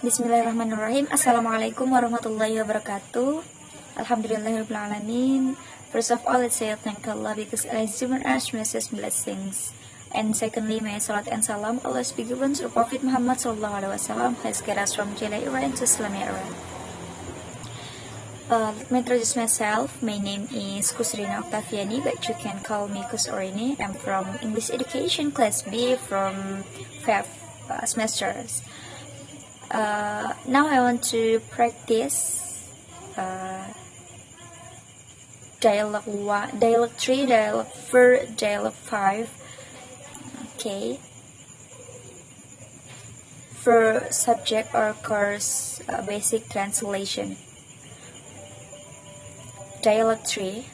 Bismillahirrahmanirrahim. Assalamualaikum warahmatullahi wabarakatuh. Alhamdulillahirrahmanirrahim. First of all, let's say thank Allah because Allah is given us message blessings. And secondly, may salat and salam Allah be given to Prophet Muhammad sallallahu alaihi wasallam, who has guided us from Jahiliyah era into Islamic era. Let me introduce myself. My name is Kusrina Octaviani, but you can call me Kusorini. I'm from English Education Class B from 5 semesters. Now I want to practice dialogue 1, dialogue 3, dialogue 4, dialogue 5. Okay. For subject or course basic translation. Dialogue 3.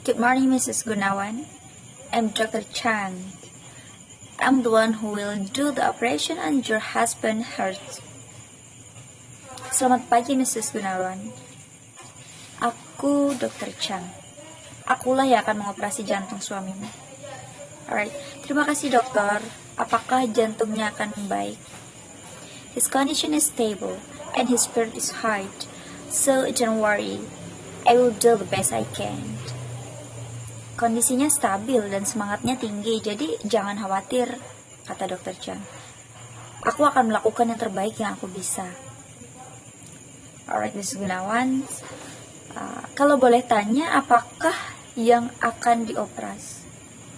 Good morning, Mrs. Gunawan. I'm Dr. Chang. I'm the one who will do the operation on your husband's heart. Selamat pagi, Mrs. Gunawan. Aku Dr. Chang. Akulah yang akan mengoperasi jantung suamimu. Alright, terima kasih dokter. Apakah jantungnya akan membaik? His condition is stable and his spirit is high. So don't worry. I will do the best I can. Kondisinya stabil dan semangatnya tinggi, jadi jangan khawatir, kata Dr. Chang. Aku akan melakukan yang terbaik yang aku bisa. Alright, Miss Gunawan. Kalau boleh tanya, apakah yang akan dioperasi?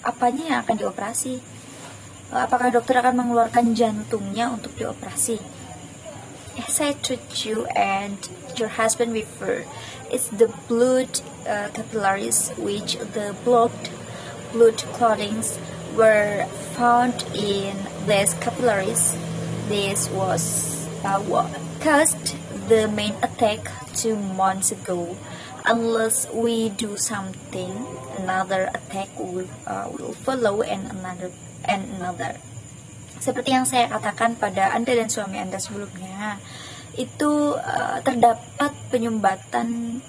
Apanya yang akan dioperasi? Apakah dokter akan mengeluarkan jantungnya untuk dioperasi? As I told you and your husband before, it's the blood capillaries which the blood clottings were found in these capillaries. This was what caused the main attack 2 months ago. Unless we do something, another attack will follow and another. Seperti yang saya katakan pada Anda dan suami Anda sebelumnya, itu terdapat penyumbatan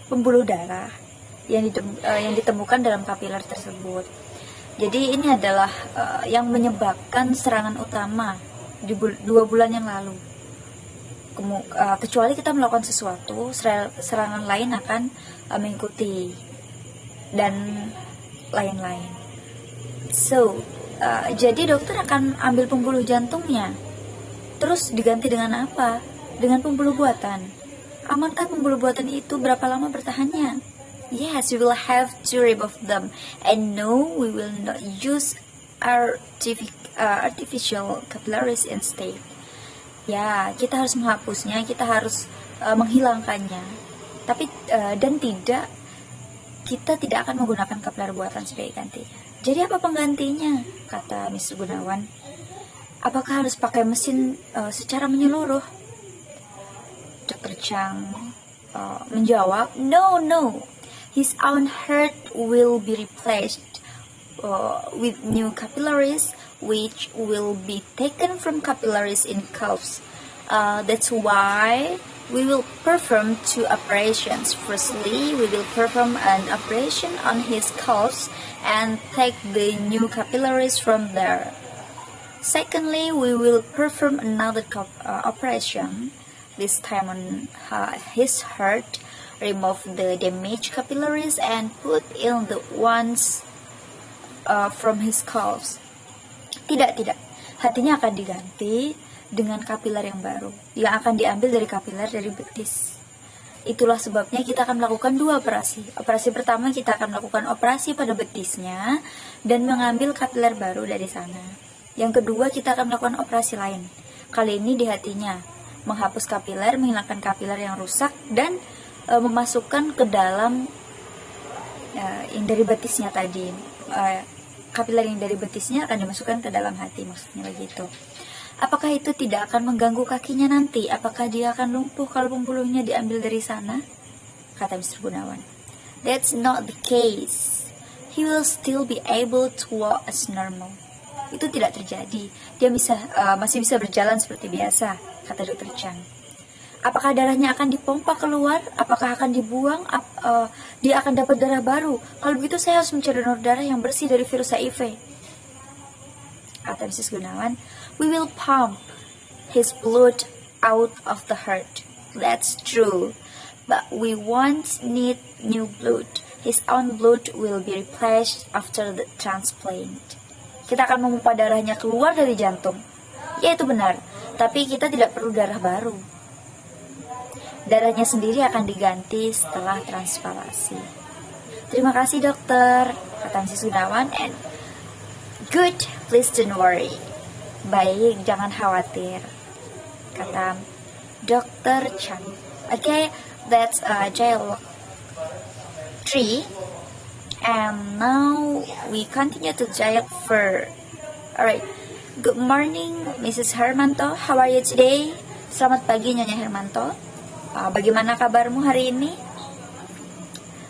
pembuluh darah yang ditemukan dalam kapiler tersebut. Jadi ini adalah yang menyebabkan serangan utama di 2 bulan yang lalu. Kecuali kita melakukan sesuatu, serangan lain akan mengikuti dan lain-lain. So, jadi dokter akan ambil pembuluh jantungnya. Terus diganti dengan apa? Dengan pembuluh buatan. Amankah pembuluh buatan itu berapa lama bertahannya? Yes, we will have to remove them. And no, we will not use artificial capillaries instead. Ya, kita harus menghapusnya, kita harus menghilangkannya. Tapi kita tidak akan menggunakan kapiler buatan sebagai gantinya. Jadi apa penggantinya? Kata Miss Gunawan. Apakah harus pakai mesin secara menyeluruh? Dr. Chang menjawab, No. His own heart will be replaced with new capillaries, which will be taken from capillaries in calves. That's why we will perform 2 operations. Firstly, we will perform an operation on his calves and take the new capillaries from there. Secondly, we will perform another operation, this time on his heart, remove the damaged capillaries and put in the ones from his calves. Tidak. Hatinya akan diganti dengan kapiler yang baru, yang akan diambil dari kapiler dari betis. Itulah sebabnya kita akan melakukan 2 operasi. Operasi pertama kita akan melakukan operasi pada betisnya dan mengambil kapiler baru dari sana. Yang kedua kita akan melakukan operasi lain. Kali ini di hatinya, menghapus kapiler, menghilangkan kapiler yang rusak dan memasukkan ke dalam yang dari betisnya tadi. Kapiler yang dari betisnya akan dimasukkan ke dalam hati, maksudnya begitu. Apakah itu tidak akan mengganggu kakinya nanti? Apakah dia akan lumpuh kalau pembuluhnya diambil dari sana? Kata Mr. Gunawan. That's not the case. He will still be able to walk as normal. Itu tidak terjadi. Dia masih bisa berjalan seperti biasa, kata Dr. Chang. Apakah darahnya akan dipompa keluar? Apakah akan dibuang? Dia akan dapat darah baru? Kalau begitu saya harus mencari donor darah yang bersih dari virus HIV. Kata Mrs. Gunawan, we will pump his blood out of the heart. That's true. But we won't need new blood. His own blood will be replaced after the transplant. Kita akan memompa darahnya keluar dari jantung. Ya, itu benar. Tapi kita tidak perlu darah baru. Darahnya sendiri akan diganti setelah transplantasi. Terima kasih dokter, kata Mrs. Gunawan. And good, please don't worry. Baik, jangan khawatir, kata Dr. Chan. Okay, that's dialogue 3. And now we continue to dialogue 4. Alright. Good morning, Mrs. Hermanto. How are you today? Selamat pagi, Nyonya Hermanto. Bagaimana kabarmu hari ini?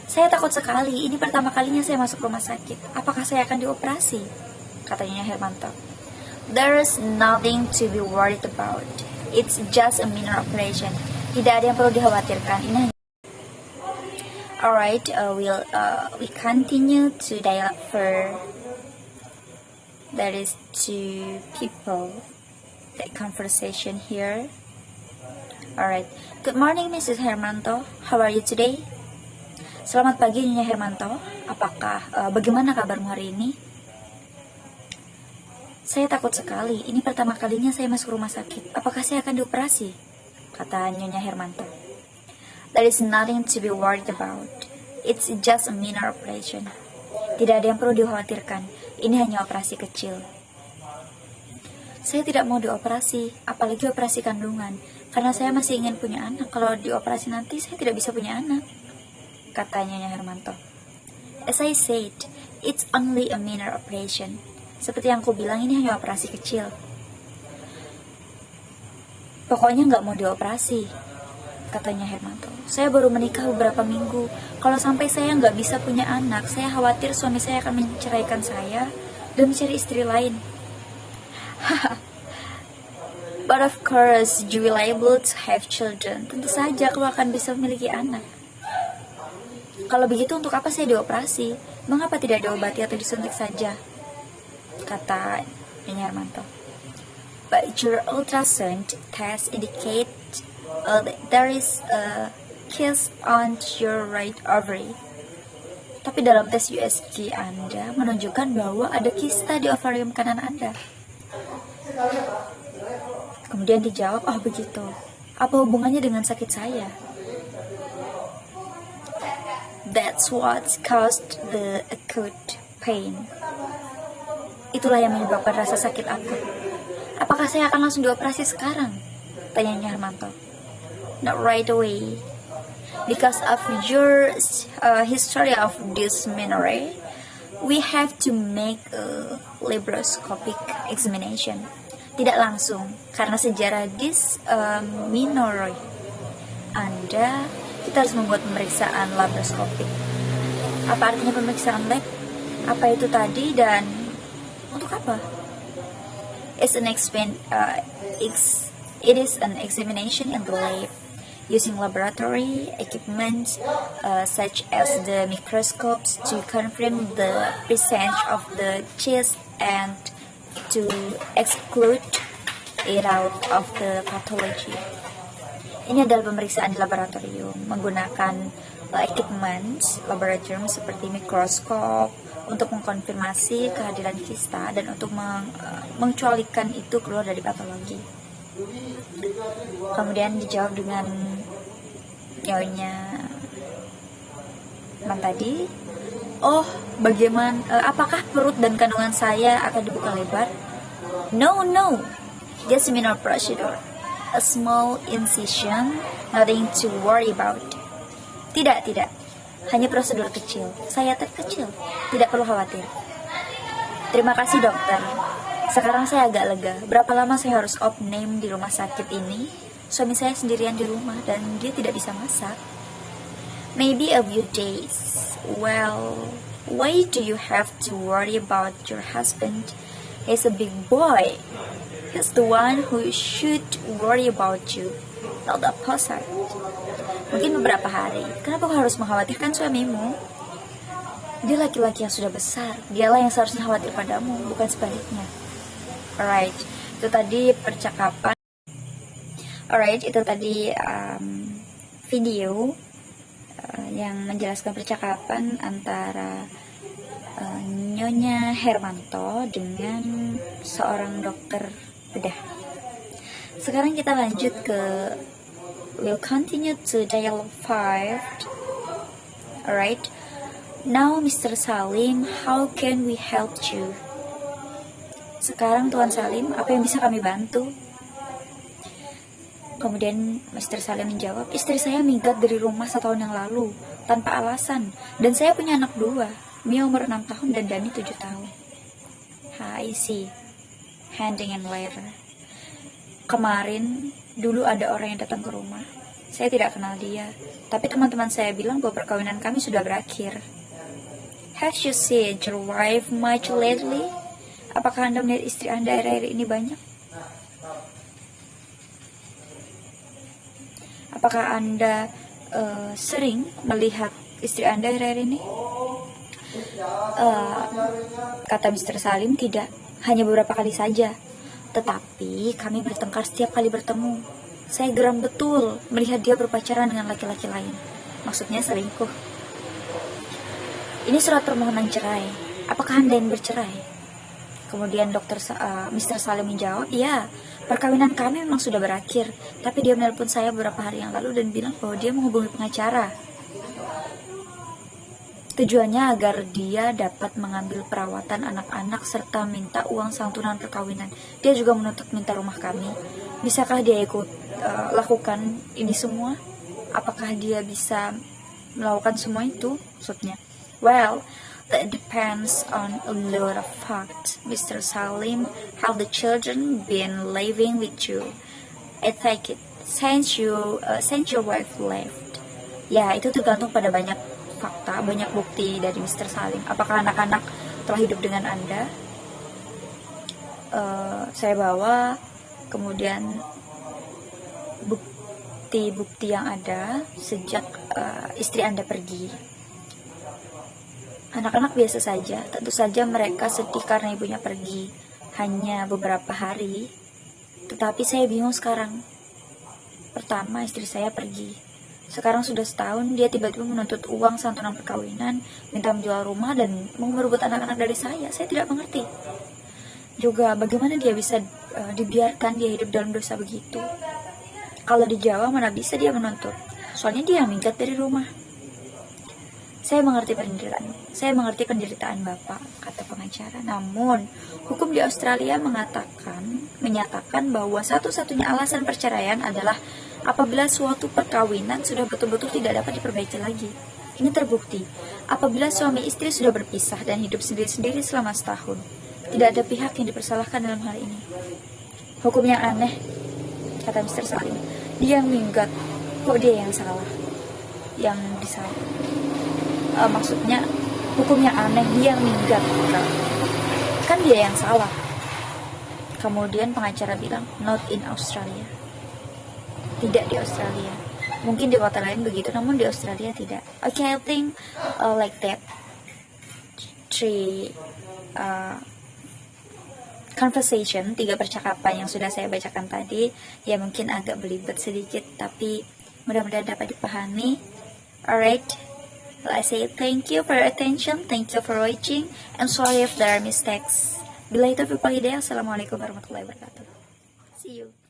Saya takut sekali. Ini pertama kalinya saya masuk rumah sakit. Apakah saya akan dioperasi? Kata Nyonya Hermanto. There's nothing to be worried about. It's just a minor operation. Tidak ada yang perlu dikhawatirkan. Ini hanya... Alright, we continue to dialogue for... There is two people. The conversation here. Alright. Good morning, Mrs. Hermanto. How are you today? Selamat pagi, Nyonya Hermanto. Bagaimana kabarmu hari ini? Saya takut sekali. Ini pertama kalinya saya masuk rumah sakit. Apakah saya akan dioperasi? Kata Nyonya Hermanto. There is nothing to be worried about. It's just a minor operation. Tidak ada yang perlu dikhawatirkan. Ini hanya operasi kecil. Saya tidak mau dioperasi, apalagi operasi kandungan. Karena saya masih ingin punya anak. Kalau dioperasi nanti saya tidak bisa punya anak, kata Nyonya Hermanto. As I said, it's only a minor operation. Seperti yang aku bilang, ini hanya operasi kecil. Pokoknya nggak mau dioperasi, katanya Hermanto. Saya baru menikah beberapa minggu. Kalau sampai saya nggak bisa punya anak, saya khawatir suami saya akan menceraikan saya dan mencari istri lain. But of course, you will able to have children. Tentu saja kamu akan bisa memiliki anak. Kalau begitu, untuk apa saya dioperasi? Mengapa tidak diobati atau disuntik saja? Kata Nyonya Hermanto. But your ultrasound test indicate there is a cyst on your right ovary. Tapi dalam tes USG Anda menunjukkan bahwa ada kista di ovarium kanan Anda. Kemudian dijawab, oh begitu. Apa hubungannya dengan sakit saya? That's what caused the acute pain. Itulah yang menyebabkan rasa sakit akut. Apakah saya akan langsung dioperasi sekarang? Tanyanya Hermanto. Not right away. Because of your history of dysmenorrhea, we have to make a laparoscopic examination. Tidak langsung, karena sejarah dysmenorrhea Anda, kita harus membuat pemeriksaan laparoskopik. Apa artinya pemeriksaan lab? Apa itu tadi dan untuk apa? It is an examination in the lab using laboratory equipment such as the microscopes to confirm the presence of the cyst and to exclude it out of the pathology. Ini adalah pemeriksaan di laboratorium menggunakan equipment laboratorium seperti mikroskop untuk mengkonfirmasi kehadiran kista dan untuk mengecualikan itu keluar dari patologi. Kemudian dijawab dengan Nyonya tadi. Oh, bagaimana? Apakah perut dan kandungan saya akan dibuka lebar? No, just a minor procedure. A small incision, nothing to worry about. Tidak. Hanya prosedur kecil. Saya terkecil. Tidak perlu khawatir. Terima kasih dokter. Sekarang saya agak lega. Berapa lama saya harus opname di rumah sakit ini? Suami saya sendirian di rumah dan dia tidak bisa masak. Maybe a few days. Well, why do you have to worry about your husband? He's a big boy. He's the one who should worry about you, not the opposite. Mungkin beberapa hari. Kenapa kau harus mengkhawatirkan suamimu? Dia laki-laki yang sudah besar. Dialah yang seharusnya khawatir padamu, bukan sebaliknya. Alright, itu tadi percakapan Alright, itu tadi video yang menjelaskan percakapan antara Nyonya Hermanto dengan seorang dokter bedah. Sekarang kita lanjut ke we'll continue to dialogue 5. Alright. Now Mr. Salim, how can we help you? Sekarang Tuan Salim, apa yang bisa kami bantu? Kemudian Mr. Salim menjawab, istri saya minggat dari rumah 1 tahun yang lalu tanpa alasan, dan saya punya anak 2, Mia umur 6 tahun dan Dani 7 tahun. I see. Handing and letter. Kemarin dulu ada orang yang datang ke rumah. Saya tidak kenal dia, tapi teman-teman saya bilang bahwa perkawinan kami sudah berakhir. Have you seen your wife much lately? Apakah Anda melihat istri Anda akhir-akhir ini banyak? Apakah Anda sering melihat istri Anda akhir-akhir ini? Kata Mr. Salim, tidak, hanya beberapa kali saja. Tetapi kami bertengkar setiap kali bertemu. Saya geram betul melihat dia berpacaran dengan laki-laki lain. Maksudnya selingkuh. Ini surat permohonan cerai. Apakah Anda ingin bercerai? Kemudian Mr. Salim menjawab, ya, perkawinan kami memang sudah berakhir. Tapi dia menelpon saya beberapa hari yang lalu dan bilang bahwa dia menghubungi pengacara. Tujuannya agar dia dapat mengambil perawatan anak-anak serta minta uang santunan perkawinan. Dia juga menuntut minta rumah kami. Bisakah dia ikut lakukan ini semua? Apakah dia bisa melakukan semua itu? Maksudnya, well, that depends on a lot of facts. Mr. Salim, how the children been living with you? I take it since your wife left. Ya, itu tergantung pada banyak fakta, banyak bukti dari Mr. Salim. Apakah anak-anak telah hidup dengan Anda? Saya bawa, kemudian bukti-bukti yang ada sejak istri Anda pergi. Anak-anak biasa saja, tentu saja mereka sedih karena ibunya pergi hanya beberapa hari. Tetapi saya bingung sekarang. Pertama, istri saya pergi. Sekarang sudah setahun, dia tiba-tiba menuntut uang santunan perkawinan, minta menjual rumah, dan mau merebut anak-anak dari saya. Saya tidak mengerti. Juga bagaimana dia bisa dibiarkan dia hidup dalam dosa begitu. Kalau di Jawa mana bisa dia menuntut. Soalnya dia minggat dari rumah. Saya mengerti penderitaan Bapak, kata pengacara. Namun, hukum di Australia menyatakan bahwa satu-satunya alasan perceraian adalah apabila suatu perkawinan sudah betul-betul tidak dapat diperbaiki lagi. Ini terbukti apabila suami istri sudah berpisah dan hidup sendiri-sendiri selama setahun. Tidak ada pihak yang dipersalahkan dalam hal ini. Hukum yang aneh, kata Mr. Salim. Dia yang minggat, kok dia yang salah? Yang disalah? Maksudnya, hukum yang aneh, dia yang minggat. Kan dia yang salah. Kemudian pengacara bilang, not in Australia. Tidak di Australia. Mungkin di kota lain begitu, namun di Australia tidak. Okay, I think like that. 3 conversation, 3 percakapan yang sudah saya bacakan tadi, ya mungkin agak belibet sedikit, tapi mudah-mudahan dapat dipahami. Alright, I say thank you for your attention, thank you for watching, and sorry if there are mistakes. Bila itu hidayah, assalamualaikum warahmatullahi wabarakatuh. See you.